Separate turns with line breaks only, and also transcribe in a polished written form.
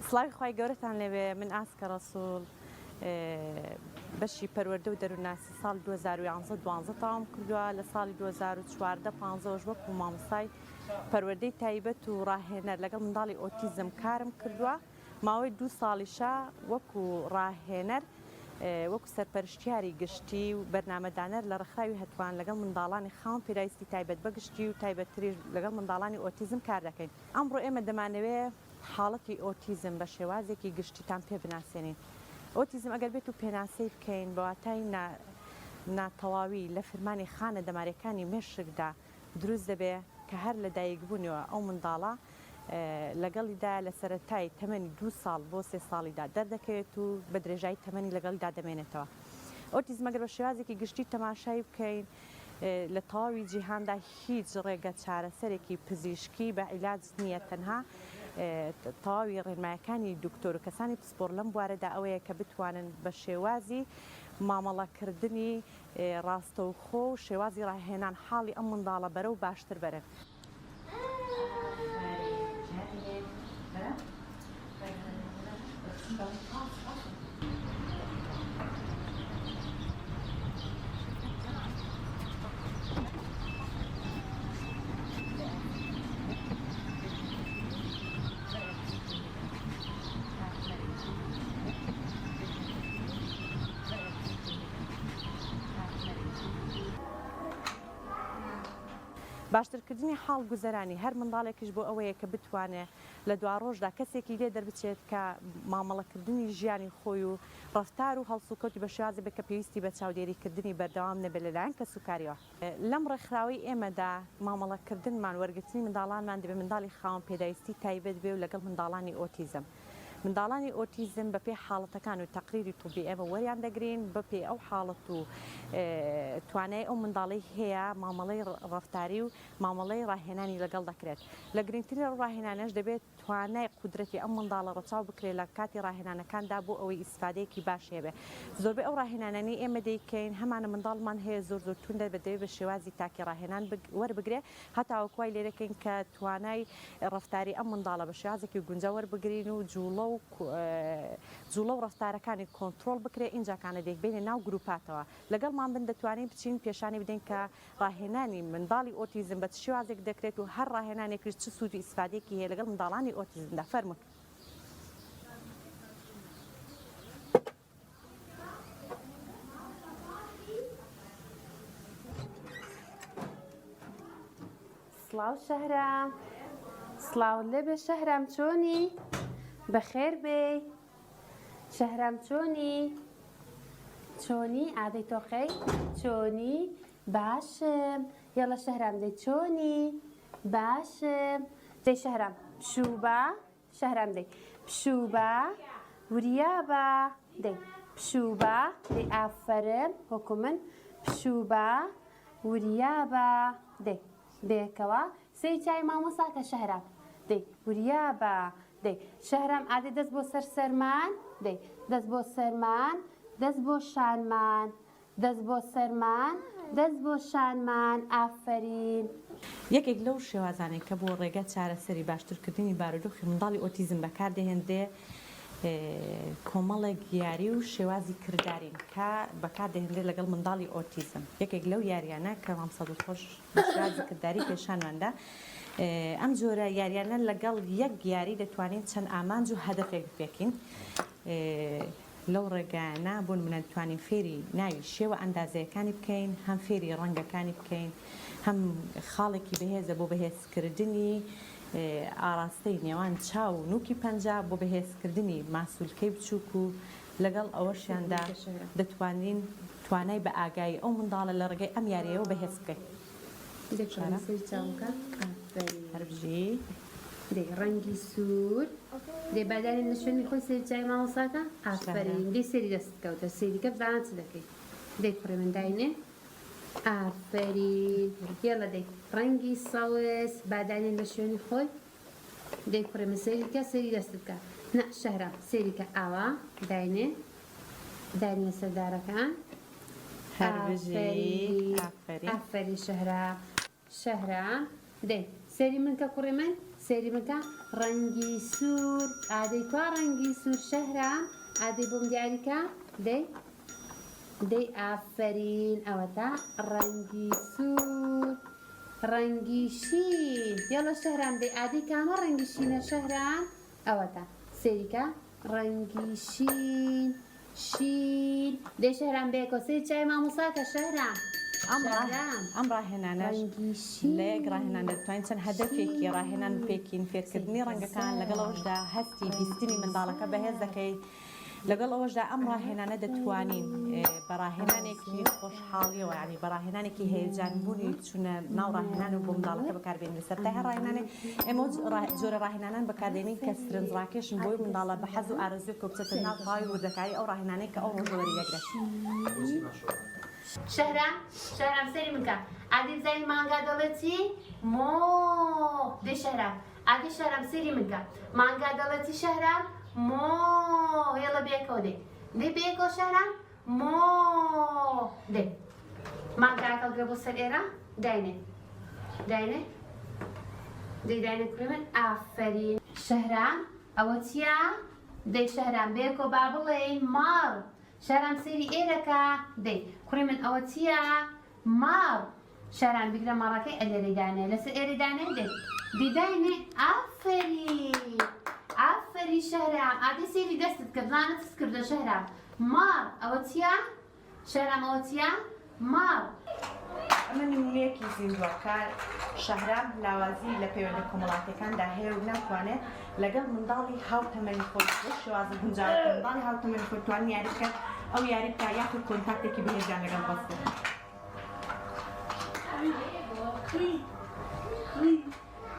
سڵاوی خی گەورەتان لێوێ من ئاسکە ڕەسوول بەشی پەروەردە و دەروناسی ساڵ 2011 تاوام کردووە لە ساڵی 2014-15 وەکو مامۆستای پەروەردەی تایبەت و ڕاهێنەر لەگەڵ منداڵی ئۆتیزم کارم کردووە ماوەی 2 ساڵیشە وەکو ڕاهێنەر وەکو سەرپەرشتیاری گشتی و بەرنامەدانەر لە ڕێکخراوی هەتوان لەگەڵ منداڵانی خاوەن پێویستی تایبەت بەگشتی و تایبەتتریش لەگەڵ منداڵانی ئۆتیزم کار دەکەین ئەمڕۆ ئێمە دەمانەوێت حاڵەتی ئۆتیزم بە شێوازێکی گشتیتان پێ بناسیێنین ئۆتیزم ئەگەر بێت و پێناسەی بکەین بەواتای ناتەواوی لە فرمانی خانە دەمارەکانی مێشکدا دروست دەبێ کە هەر لە دایکبوونیەوە ئەو منداڵە لەگەڵیدا لە سەرەتای تەمەنی 2 ساڵ بۆ 3 ساڵیدا دەردەکەوێت و بە درێژایی تەمەنی لەگەڵیدا دەمێنێتەوە ئۆتیزم ئەگەر بە شێوازێکی گشتی تەماشای بکەین لە تەواوی جیهاندا هیچ ڕێگە چارەسەرێکی پزیشکی بە عیلاج نییە تەنها تەواوی ڕێنمایەکانی دکتۆر و کەسانی پسپۆر لەم بوارەدا ئەوەیە کە بتوانن بە شێوازی مامەڵەکردنی ڕاستەوخۆ و شێوازی ڕاهێنان حاڵی ئەم منداڵە بەرە و باشتر بەرن. باشترکردنی حاڵ گوزەرانی هەر منداڵێکیش بۆ ئەوەیە کە بتوانێت لە دوا ڕۆژدا کەسێکی لێ دەربچێت کە مامەڵەکردنی ژیانی خۆی و ڕەفتار و هەڵسوکەوتی بە شێوازی بە کە پێویستی بە چاودێریکردنی بەردەوام نەبێت لەلایەن کە سوکاریەوە لەم ڕێکخراوەی ئێمەدا مامەڵەکردنمان وەرگرتنی منداڵانمان دەبێت منداڵی خاوەن پێداویستی تایبەت بێ و لەگەڵ منداڵانی ئۆتیزم منداڵانی ئۆتیزم بەپێ حاڵەتەکان و تەقریری توبی ئێمە وەریان دەگرین بەپێ ئەو حاڵەت و توانای ئەو منداڵی هەیە مامەڵەی ڕەفتاری و مامەڵەی ڕاهێنانی لەگەڵ دەکرێت لە گرنگترین ڕاهێنانەش دەبێت توانای قودرەتی ئەم منداڵە ڕەچاو بکرێت لە کاتی ڕاهێنانەکاندا بۆ ئەوەی ئیسفادەیەکی باش هەبێ زۆربەی ئەو ڕاهێنانانی ئێمە دەیکەین هەمانە منداڵمان هەیە زۆر توندە بەدەوێت بە شێوازی تاکی ڕاهێنان وەربگرێ هەتاوەکوای لێرەکەین کە توانای ڕەفتاری ئەم منداڵە بە شێوازێکی گونجا وەربگرین و جوڵە و ڕەفتارەکانی کۆنتترۆل بکرێ اینجاکانە دەیبێنێ ناو گروپاتەوە لەگەڵمان بن دەتوانین بچین پێشانی بدەین کە ڕاهێنانی منداڵی ئۆتیزم بە شێوازێک دەکرێت و هەر ڕاهێنانێکیش چ سوودی ئیسفادەیەکی هەیە لەگەڵ منداڵانی ئۆتیزمدا فەرمووت.
سڵاو شەهرام سڵاو لێبێ شەهرام چۆنی بەخێر بێ شەهرام چۆنی ئادەی تۆقەی چۆنی باشم یاڵە شەهرام دەی چۆنی باشم دەی شەهرام پشووبە شەهرام دەی پشووبە وریابە دەی پشووبە دەی ئافەرم وەکو من پشووبە وریابە دەی بێکەوە سێ چای مامۆساکە شەهرام دەی وریابە دەی شەهرام ئادەی دەست بۆ سەر سەرمان دەی دەست بۆ سەرمان دەست بۆ شانمان دەست بۆ سەرمان دەست بۆ شانمان ئافەرین
یەکێک لەو شێوازانێک کە بۆ ڕێگە چارەسەری باشترکردنی بارودۆخی منداڵی ئۆتیزم بەکاردەهێنرێ کۆمەڵێک یاری و شێوازی کرددارین کە بەکاردەهێنرێت لەگەڵ منداڵی ئۆتیزم یەکێک لەو یاریانە کە مامسەد خۆش شێوازی کردداری پێشانماندا ئەم جۆرە یاریانە لەگەڵ یەک یاری دەتوانین چەند ئامانج و هەدەفێک بپێکین لەو ڕێگایانە بۆ نمونە دەتوانین فێری ناوی شێوە ئەندازەکانی بکەین هەم فێری ڕەنگەکانی بکەین هەم خاڵێکی بەهێزە بۆ بەهێزکردنی ئاراستەی نێوان چاو و نوکی پەنجە بۆ بەهێزکردنی ماسوولکەی بچووک و لەگەڵ ئەوەشیاندا دەتوانین توانای بە ئاگایی ئەو منداڵە لە ڕێگەی ئەم یاریەوە بەهێز بکەین هەربژی
دەی ڕەنگی سوور دەی باداری لە شوێنی خۆی سێری چای مامۆساکە ئافەرین دەی سێری دەست کەوتە سێریکە بزانان چ دەکەیت دەی کوڕێ من داینێ ئافەرین یاڵە دەی ڕەنگی سەوز بادارێن لە شوێنی خۆی دەی کوڕێ من سێریکە سێری دەست بکە نا شهرام سيريكا أوا داينة سرداركان
هربجي
أفري شهرام دي سيري منك كوريمن سيري منك رنجي سور عادي كوا رنجي سور شهرام عادي بوم ديالكا دي آفرين أوتا رنجي سور رنجي شين يلا شهرام دي عادي كاما رنجي شين شهرام أوتا سيريكا رنجي شين دي شهرام بيكو سير شاي ما مساكا شهرام
ئەم ڕاهێنانەش لەیەک ڕاهێنانە دەتوانین چەند هەدەفێکی ڕاهێنان پێکین فێرکردنی ڕەنگەکان لەگەڵ ئەوەشدا هەستی بیستنی منداڵەکە بەهێز دەکەیت لەگەڵ ئەوەشدا ئەم ڕاهێنانە دەتوانین بە ڕاهێنانێکی خۆشحاڵیەوە ینی بە ڕاهێنانێکی هەیەجانبوونی چونە ناو ڕاهێنان و بۆ منداڵەکە بەکاربێنین سەرەتای هەر ڕاهێنانێک ئێمە جۆرە ڕاهێنانان بەکاردێنین کە سرنجڕاکێشن بۆی منداڵە بە حەز و ئارەزوویەکە بچێتە ناو پای وردەکاری ئەو ڕاهێنانەی کە ئەو ڕۆژەوەری دەگرێت
شهرام سيري منك عادي زي مانجا دولتي مو دي شهرام عادي شهرام سيري منك مانجا دولتي شهرام مو يلا بيكو دي بيكو شهرام مو دي مانجا اكل قبل سريرة داينة داينة كريمن آفرين شهرام أوتيا دي شهرام بيكو بابلي مار شهرام سيري إيركا دي كريمن أوتيا مار شهرام بقرا مراكي اللي ريداني لسه إيريداني دي داينة آفري شهرام عادي سيري دستت كبلانة تسكر شهرام مار أوتيا شهرام أوتيا مار
ئەمە نمونەیەکی زیندووەکە شەهرام لاوازی لە پەیوەندە کۆمەڵاتیەکاندا هەیە و ناتوانێت لەگەڵ منداڵی هاوتەمەنی خۆی بۆ شێوازە گونجاوەکە منداڵی هاوتەمەنی خۆی توانین یاری بکات ئەو یاری بکە یاخود کۆنتاکتێکی بەهێزیان لەگەڵ بەستێت